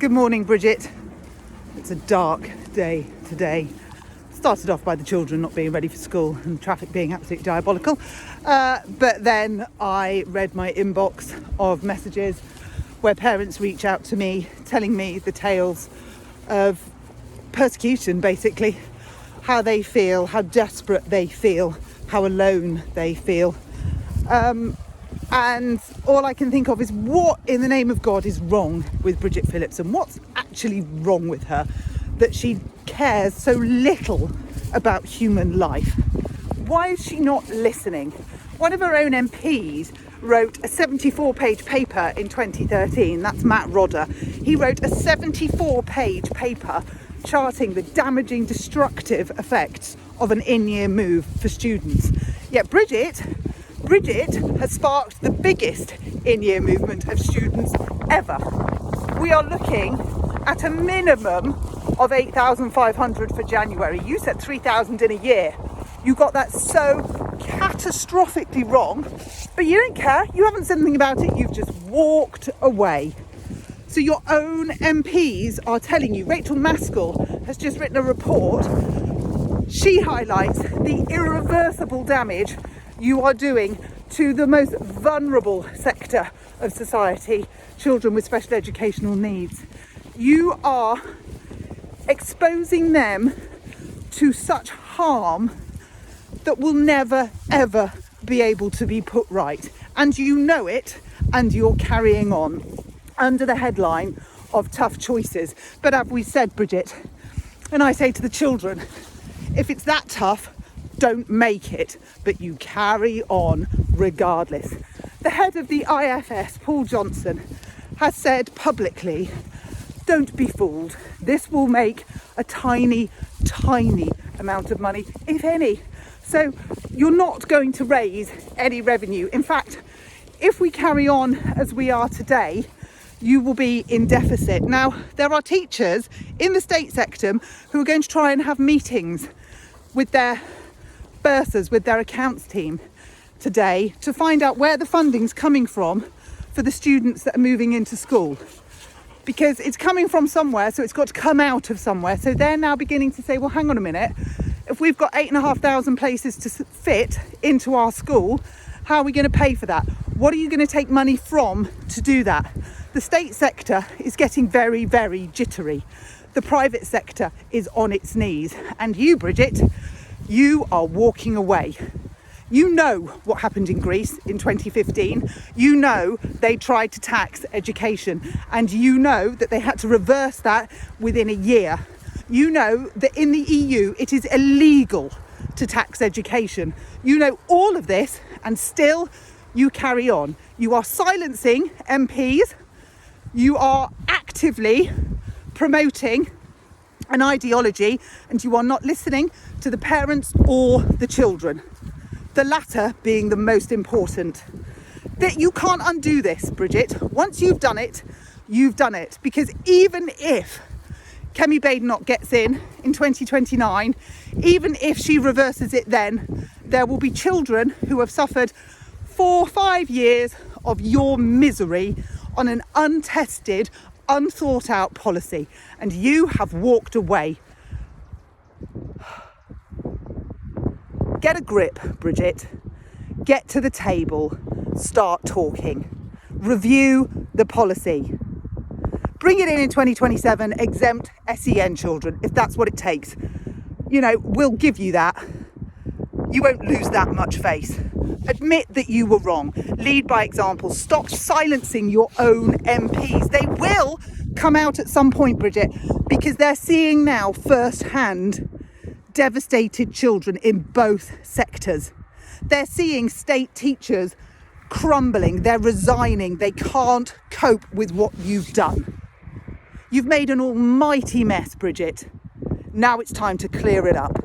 Good morning, Bridget. It's a dark day today. Started off by the children not being ready for school and traffic being absolutely diabolical. But then I read my inbox of messages where parents reach out to me telling me the tales of persecution, basically. How they feel, how desperate they feel, how alone they feel. And all I can think of is what in the name of God is wrong with Bridget Phillips, and what's actually wrong with her that she cares so little about human life. Why is she not listening? One of her own MPs wrote a 74-page paper in 2013. That's Matt Rodda. He wrote a 74-page paper charting the damaging, destructive effects of an in-year move for students. Yet Bridget has sparked the biggest in-year movement of students ever. We are looking at a minimum of 8,500 for January. You said 3,000 in a year. You got that so catastrophically wrong, but you don't care. You haven't said anything about it. You've just walked away. So your own MPs are telling you. Rachael Maskell has just written a report. She highlights the irreversible damage you are doing to the most vulnerable sector of society, children with special educational needs. You are exposing them to such harm that will never, ever be able to be put right. And you know it, and you're carrying on under the headline of tough choices. But as we said, Bridget, and I say to the children, if it's that tough, don't make it, but you carry on regardless. The head of the IFS, Paul Johnson, has said publicly, don't be fooled. This will make a tiny, tiny amount of money, if any. So you're not going to raise any revenue. In fact, if we carry on as we are today, you will be in deficit. Now, there are teachers in the state sector who are going to try and have meetings with their bursars, with their accounts team today to find out where the funding's coming from for the students that are moving into school. Because it's coming from somewhere, so it's got to come out of somewhere. So they're now beginning to say, well, hang on a minute. If we've got 8,500 places to fit into our school, how are we going to pay for that? What are you going to take money from to do that? The state sector is getting very, very jittery. The private sector is on its knees. And you, Bridget, you are walking away. You know what happened in Greece in 2015. You know they tried to tax education, and you know that they had to reverse that within a year. You know that in the EU it is illegal to tax education. You know all of this, and still you carry on. You are silencing MPs. You are actively promoting an ideology, and you are not listening to the parents or the children. The latter being the most important. That you can't undo this, Bridget. Once you've done it, you've done it. Because even if Kemi Badenoch gets in 2029, even if she reverses it then, there will be children who have suffered 4 or 5 years of your misery on an untested, unthought out policy. And you have walked away. Get a grip, Bridget. Get to the table. Start talking. Review the policy. Bring it in 2027. Exempt SEN children, if that's what it takes. You know, we'll give you that. You won't lose that much face. Admit that you were wrong. Lead by example. Stop silencing your own MPs. They will come out at some point, Bridget, because they're seeing now firsthand devastated children in both sectors. They're seeing state teachers crumbling, they're resigning, they can't cope with what you've done. You've made an almighty mess, Bridget. Now it's time to clear it up.